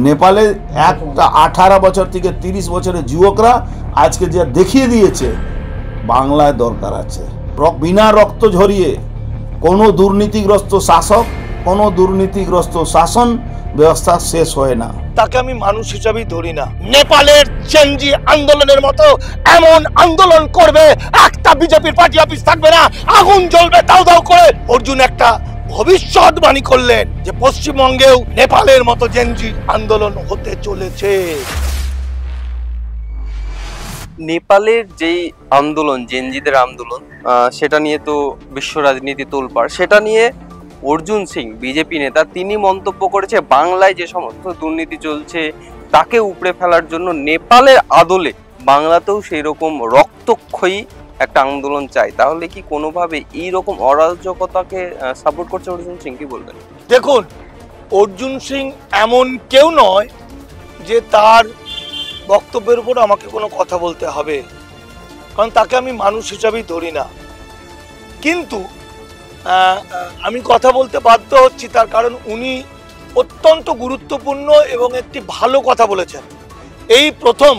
নেপালে একটা 18 বছর থেকে 30 বছরের যুবকরা আজকে যা দেখিয়ে দিয়েছে বাংলায় দরকার আছে। বিনা রক্ত ঝরিয়ে কোনো দুর্নীতিগ্রস্ত শাসক, কোনো দুর্নীতিগ্রস্ত শাসন ব্যবস্থা শেষ হয় না। তাকে আমি মানুষ হিসাবেই ধরি না। নেপালের চেঞ্জি আন্দোলনের মতো এমন আন্দোলন করবে, একটা বিজেপির পার্টি অফিস থাকবে না, আগুন জ্বলবে দাউ দাউ করে। অর্জুন একটা ভবিষ্যৎবাণী করলেন যে পশ্চিমবঙ্গেও নেপালের মতো জেনজি আন্দোলন হতে চলেছে। নেপালের যেই আন্দোলন, জেনজিদের আন্দোলন, সেটা নিয়ে তো বিশ্ব রাজনীতি তোলপাড়। সেটা নিয়ে অর্জুন সিং, বিজেপি নেতা, তিনি মন্তব্য করেছে বাংলায় যে সমস্ত দুর্নীতি চলছে তাকে উপড়ে ফেলার জন্য নেপালের আদলে বাংলাতেও সেই রকম রক্তক্ষয়ী একটা আন্দোলন চাই। তাহলে কি কোনোভাবে এইরকম অরাজকতাকে সাপোর্ট করছে অর্জুন সিং? কি বলবেন? দেখুন, অর্জুন সিং এমন কেউ নয় যে তার বক্তব্যের উপর আমাকে কোনো কথা বলতে হবে, কারণ তাকে আমি মানুষ হিসাবেই ধরি না। কিন্তু আমি কথা বলতে বাধ্য হচ্ছি, তার কারণ উনি অত্যন্ত গুরুত্বপূর্ণ এবং একটি ভালো কথা বলেছেন। এই প্রথম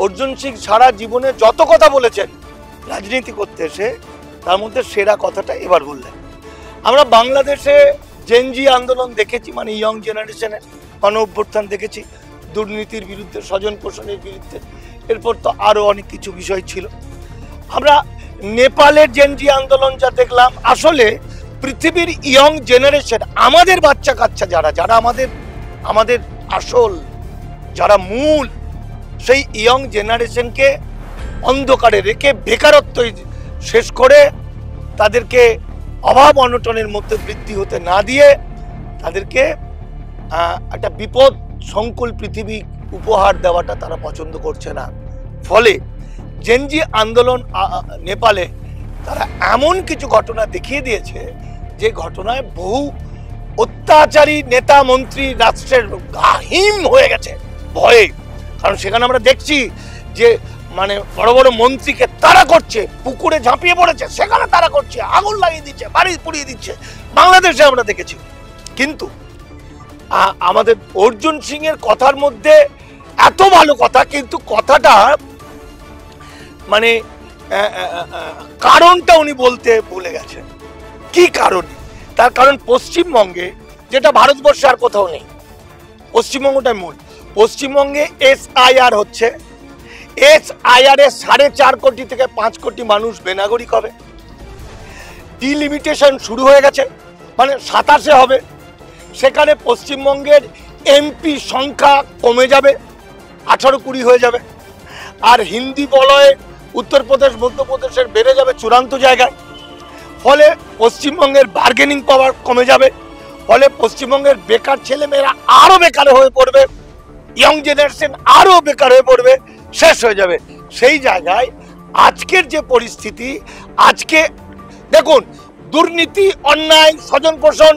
অর্জুন সিং সারা জীবনে যত কথা বলেছেন রাজনীতি করতে এসে, তার মধ্যে সেরা কথাটা এবার বললেন। আমরা বাংলাদেশে জেনজি আন্দোলন দেখেছি, মানে ইয়ং জেনারেশনের গণ অভ্যুত্থান দেখেছি, দুর্নীতির বিরুদ্ধে, স্বজন পোষণের বিরুদ্ধে, এরপর তো আরও অনেক কিছু বিষয় ছিল। আমরা নেপালের জেনজি আন্দোলন যা দেখলাম, আসলে পৃথিবীর ইয়ং জেনারেশন, আমাদের বাচ্চা কাচ্চা যারা আমাদের আসল, যারা মূল, সেই ইয়ং জেনারেশনকে অন্ধকারে রেখে, বেকারত্ব শেষ করে, তাদেরকে অভাব অনটনের মধ্যে বৃদ্ধি হতে না দিয়ে তাদেরকে একটা বিপদ সংকুল পৃথিবী উপহার দেওয়াটা তারা পছন্দ করছে না। ফলে জেনজি আন্দোলন নেপালে তারা এমন কিছু ঘটনা দেখিয়ে দিয়েছে যে ঘটনায় বহু অত্যাচারী নেতা মন্ত্রী রাষ্ট্রের গাহিম হয়ে গেছে ভয়ে। কারণ সেখানে আমরা দেখছি যে মানে বড় বড় মন্ত্রীকে তারা করছে, পুকুরে ঝাঁপিয়ে পড়েছে, সেখানে তারা করছে, আগুন লাগিয়ে দিচ্ছে, বাড়ি পুড়িয়ে দিচ্ছে। বাংলাদেশে আমরা দেখেছি। কিন্তু আমাদের অর্জুন সিং এর কথার মধ্যে এত ভালো কথা, কিন্তু কথাটা মানে কারণটা উনি বলতে ভুলে গেছেন। কি কারণ? তার কারণ পশ্চিমবঙ্গে, যেটা ভারতবর্ষে আর কোথাও নেই, পশ্চিমবঙ্গটাই মূল। পশ্চিমবঙ্গে SIR হচ্ছে, SIR এ 4.5 কোটি থেকে 5 কোটি মানুষ বেনাগরিক হবে। ডিলিমিটেশন শুরু হয়ে গেছে, মানে 27-এ হবে। সেখানে পশ্চিমবঙ্গের MP সংখ্যা কমে যাবে, 18-20 হয়ে যাবে। আর হিন্দি বলয়ে উত্তরপ্রদেশ, মধ্যপ্রদেশের বেড়ে যাবে চূড়ান্ত জায়গায়। ফলে পশ্চিমবঙ্গের বার্গেনিং পাওয়ার কমে যাবে। ফলে পশ্চিমবঙ্গের বেকার ছেলেমেয়েরা আরও বেকার হয়ে পড়বে, ইয়ং জেনারেশন আরও বেকার হয়ে পড়বে, শেষ হয়ে যাবে। সেই জায়গায় আজকের যে পরিস্থিতি, আজকে দেখুন, দুর্নীতি, অন্যায়, স্বজন পোষণ,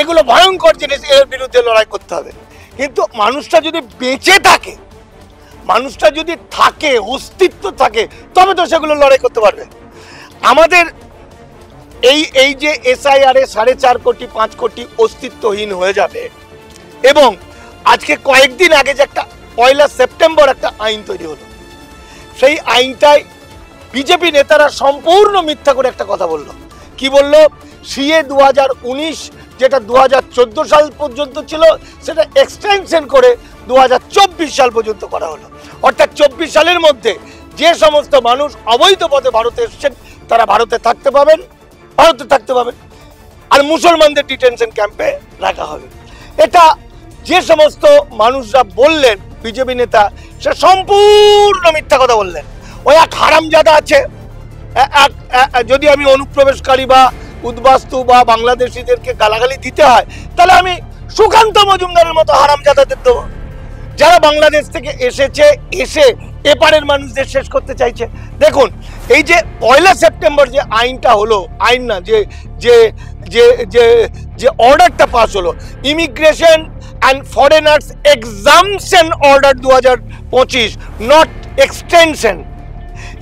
এগুলো ভয়ঙ্কর জিনিস, এর বিরুদ্ধে লড়াই করতে হবে। কিন্তু মানুষটা যদি বেঁচে থাকে, মানুষটা যদি থাকে, অস্তিত্ব থাকে, তবে তো সেগুলো লড়াই করতে পারবে। আমাদের এই যে SIR এ 4.5 কোটি 5 কোটি অস্তিত্বহীন হয়ে যাবে। এবং আজকে কয়েকদিন আগে যে একটা 1 সেপ্টেম্বর একটা আইন তৈরি হলো, সেই আইনটাই বিজেপি নেতারা সম্পূর্ণ মিথ্যা করে একটা কথা বললো। কি বললো? CA 2019, যেটা 2014 সাল পর্যন্ত ছিল, সেটা এক্সটেনশন করে 2024 সাল পর্যন্ত করা হলো। অর্থাৎ 24 সালের মধ্যে যে সমস্ত মানুষ অবৈধ পথে ভারতে এসেছেন তারা ভারতে থাকতে পাবেন, আর মুসলমানদের ডিটেনশন ক্যাম্পে রাখা হবে। এটা যে সমস্ত মানুষরা বললেন, বিজেপি নেতা, সে সম্পূর্ণ মিথ্যা কথা বললেন। ওই এক হারামজাদা আছে, যদি আমি অনুপ্রবেশকারী বা উদ্বাস্তু বা বাংলাদেশিদেরকে গালাগালি দিতে হয়, তাহলে আমি সুকান্ত মজুমদারের মতো হারামজাদাদের দেবো, যারা বাংলাদেশ থেকে এসে এপারের মানুষদের শেষ করতে চাইছে। দেখুন, এই যে 1 সেপ্টেম্বর যে আইনটা হলো, আইন না, যে অর্ডারটা পাস হলো, immigration and foreigners exemption order 2025, not extension,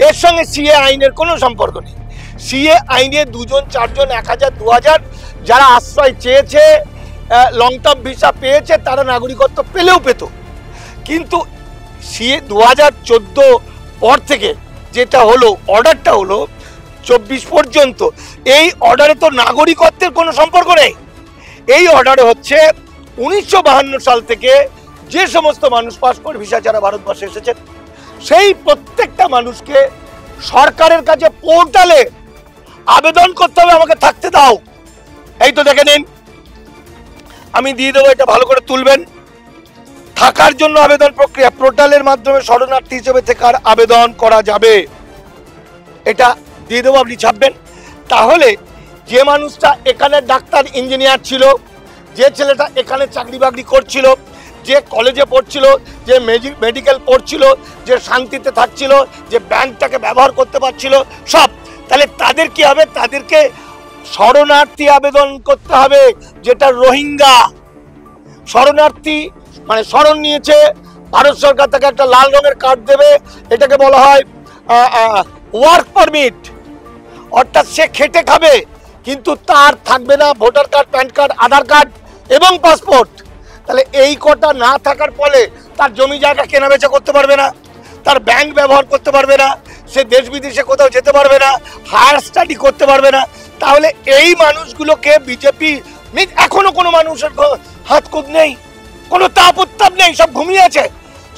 এর সঙ্গে CA আইনের কোনো সম্পর্ক নেই। CA আইনে 2 জন 4 জন 1000 2000 যারা আশ্রয় চেয়েছে, লং টার্ম ভিসা পেয়েছে তারা নাগরিকত্ব পেলেও পেত, কিন্তু সিএ 2014 পর থেকে যেটা হলো, অর্ডারটা হলো 24 পর্যন্ত, এই অর্ডারে তো নাগরিকত্বের কোনো সম্পর্ক নেই। এই অর্ডারে হচ্ছে 1952 সাল থেকে যে সমস্ত মানুষ পাসপোর্ট ভিসা ছাড়া ভারতবর্ষে এসেছেন সেই প্রত্যেকটা মানুষকে সরকারের কাছে পোর্টালে আবেদন করতে হবে, আমাকে থাকতে দাও। এই তো দেখে নিন, আমি দিয়ে দেবো, এটা ভালো করে তুলবেন। থাকার জন্য আবেদন প্রক্রিয়া, পোর্টালের মাধ্যমে শরণার্থী হিসেবে থাকার আবেদন করা যাবে, এটা দিয়ে দেবো, আপনি ছাপবেন। তাহলে যে মানুষটা এখানে ডাক্তার ইঞ্জিনিয়ার ছিল, যে ছেলেটা এখানে চাকরি বাকরি করছিল, যে কলেজে পড়ছিল, যে মেডিকেল পড়ছিল, যে শান্তিতে থাকছিল, যে ব্যাংকটাকে ব্যবহার করতে পারছিল, সব, তাহলে তাদের কি হবে? তাদেরকে শরণার্থী আবেদন করতে হবে, যেটা রোহিঙ্গা শরণার্থী, মানে শরণ নিয়েছে, ভারত সরকার তাকে একটা লাল রঙের কার্ড দেবে, এটাকে বলা হয় ওয়ার্ক পারমিট, অর্থাৎ সে খেটে খাবে, কিন্তু তার থাকবে না ভোটার কার্ড, প্যান কার্ড, আধার কার্ড এবং পাসপোর্ট। তাহলে এই কটা না থাকার ফলে তার জমি জায়গা কেনাবেচা করতে পারবে না, তার ব্যাংক ব্যবহার করতে পারবে না, সে দেশ বিদেশে কোথাও যেতে পারবে না, হায়ার স্টাডি করতে পারবে না। তাহলে এই মানুষগুলোকে বিজেপি, এখনো কোনো মানুষের হাতকুদ নেই, কোনো তাপ উত্তাপ নেই, সব ঘুমিয়ে আছে,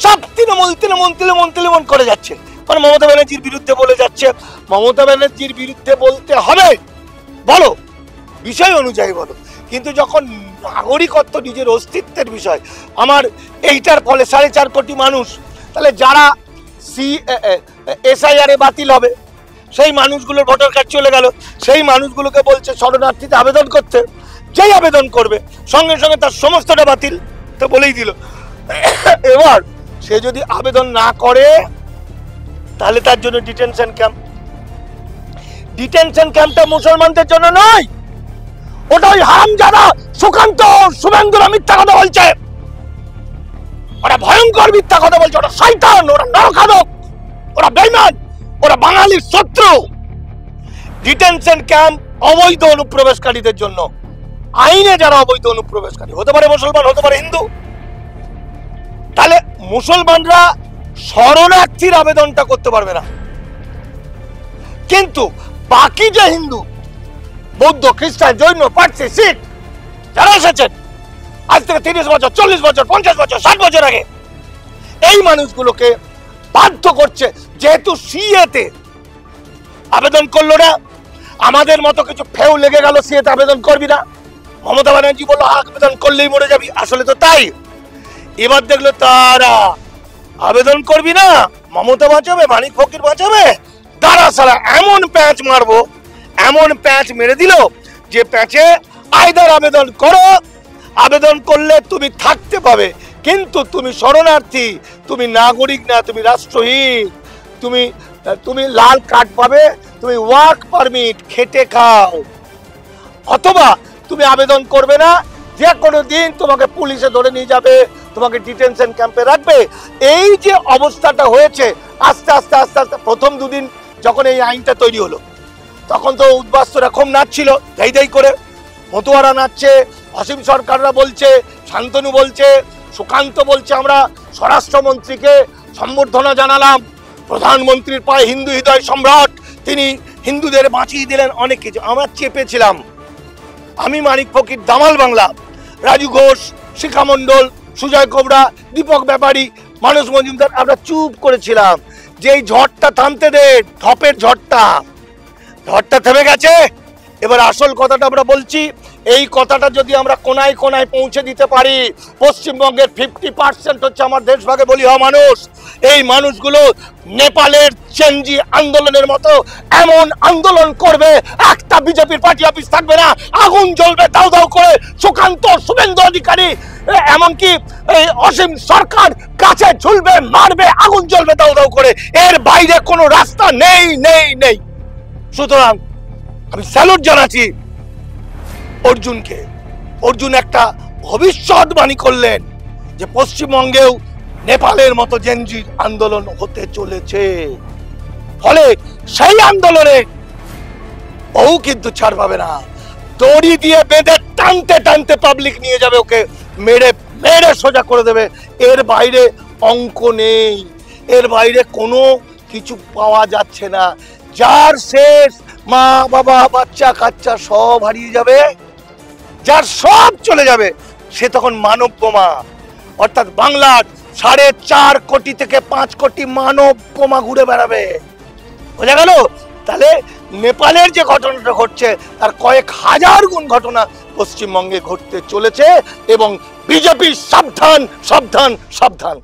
সব তৃণমূল করে যাচ্ছে, কারণ মমতা ব্যানার্জির বিরুদ্ধে বলে যাচ্ছে। মমতা ব্যানার্জির বিরুদ্ধে বলতে হবে, বলো, বিষয় অনুযায়ী বলো, কিন্তু যখন নাগরিকত্ব নিজের অস্তিত্বের বিষয়, আমার এইটার ফলে 4.5 কোটি মানুষ, তাহলে যারা SIR এ বাতিল হবে সেই মানুষগুলোর ভোটার কার্ড চলে গেল, সেই মানুষগুলোকে বলছে শরণার্থীতে আবেদন করতে, যেই আবেদন করবে সঙ্গে সঙ্গে তার সমস্তটা বাতিল, তো বলেই দিল। এবার সে যদি আবেদন না করে তাহলে তার জন্য ডিটেনশন ক্যাম্প। ডিটেনশন ক্যাম্পটা মুসলমানদের জন্য নয়, ওটা ওই হারামজাদা সুকান্ত শুভেন্দুরা মিথ্যা কথা বলছে, ওরা ভয়ঙ্কর মিথ্যা কথা বলছে, ওরা শয়তান, ওরা নরখাদক, ওরা বেঈমান, ওরা বাঙালির শত্রু। ডিটেনশন ক্যাম্প অবৈধ অনুপ্রবেশকারীদের জন্য, আইনে যারা অবৈধ অনুপ্রবেশকারী, হতে পারে মুসলমান, হতে পারে হিন্দু, তাহলে মুসলমানরা শরণার্থীর আবেদনটা করতে পারবে না, কিন্তু বাকি যে হিন্দু, বৌদ্ধ, খ্রিস্টান, জৈন, পার্সি, শিখ যারা এসেছেন আজ থেকে 30 বছর, 40 বছর, 50 বছর, 60 বছর আগে, এই মানুষগুলোকে বাধ্য করছে, যেহেতু সিএতে আবেদন করলো না, আমাদের মতো কিছু ফেউ লেগে গেল, সিএতে আবেদন করবি না, মমতা ব্যানার্জি বললো আবেদন করলেই মরে যাবি, আসলে তো তাই। এবার দেখলো তারা আবেদন করবি না, মমতা বাঁচাবে, মানিক ফকির বাঁচাবে, দাঁড়া সারা এমন প্যাঁচ মারবো, এমন প্যাঁচ মেরে দিল যে প্যাঁচে আইদার আবেদন করো, আবেদন করলে তুমি থাকতে পাবে, কিন্তু তুমি শরণার্থী, তুমি নাগরিক না, তুমি রাষ্ট্রহীন, তুমি লাল কার্ড পাবে, তুমি ওয়ার্ক পারমিট, খেটে খাও, অথবা তুমি আবেদন করবে না, যে কোনো দিন তোমাকে পুলিশে ধরে নিয়ে যাবে, তোমাকে ডিটেনশন ক্যাম্পে রাখবে। এই যে অবস্থাটা হয়েছে, আস্তে আস্তে আস্তে আস্তে, প্রথম দুদিন যখন এই আইনটা তৈরি হলো তখন তো উদ্বাস্তুরা খুব নাচছিল, ধাই ধাই করে, মতুয়ারা নাচছে, অসীম সরকাররা বলছে, শান্তনু বলছে, সুকান্ত বলছে, আমরা স্বরাষ্ট্রমন্ত্রীকে সম্বর্ধনা জানালাম, প্রধানমন্ত্রীর পায়ে হিন্দু হৃদয় সম্রাট, তিনি হিন্দুদের বাঁচিয়ে দিলেন, অনেক কিছু আমরা চেপেছিলাম। আমি, মানিক ফকির, দামাল বাংলা, রাজু ঘোষ, শিখা মণ্ডল, সুজয় কোবরা, দীপক ব্যাপারী, মানস মজুমদার, আমরা চুপ করেছিলাম যে এই ঝড়টা থামতে দে, ঢপের ঝড়টা থেমে গেছে। এবার আসল কথাটা আমরা বলছি, এই কথাটা যদি আমরা কোনায় কোনায় পৌঁছে দিতে পারি, পশ্চিমবঙ্গের 50% হচ্ছে আমার দেশভাগে বলি হওয়া মানুষ, এই মানুষগুলো নেপালের চেনজি আন্দোলনের মতো এমন আন্দোলন করবে, একটা বিজেপির পার্টি অফিস থাকবে না, আগুন জ্বলবে দাউ দাউ করে, সুকান্ত, শুভেন্দু অধিকারী, এমনকি এই অসীম সরকার কাছে ঝুলবে, মারবে, আগুন জ্বলবে দাউ দাউ করে, এর বাইরে কোনো রাস্তা নেই নেই নেই। সুতরাং আমি স্যালুট জানাচ্ছি অর্জুনকে। অর্জুন একটা ভবিষ্যৎবাণী করলেন যে পশ্চিমবঙ্গেও নেপালের মতো জেনজির আন্দোলন হতে চলেছে, ফলে সেই আন্দোলনে বহু কিন্তু ছাড় পাবে না, দড়ি দিয়ে বেঁধে টানতে টানতে পাবলিক নিয়ে যাবে, ওকে মেরে মেরে সোজা করে দেবে। এর বাইরে অঙ্ক নেই, এর বাইরে কোনো কিছু পাওয়া যাচ্ছে না। যার শেষ মা বাবা বাচ্চা কাচ্চা সব হারিয়ে যাবে, যার সব চলে যাবে, সে তখন মানব বোমা, অর্থাৎ বাংলার 4.5 কোটি থেকে 5 কোটি মানব বোমা ঘুরে বেড়াবে। বোঝা গেল? তাহলে নেপালের যে ঘটনাটা ঘটছে তার কয়েক হাজার গুণ ঘটনা পশ্চিমবঙ্গে ঘটতে চলেছে, এবং বিজেপি সাবধান সাবধান সাবধান।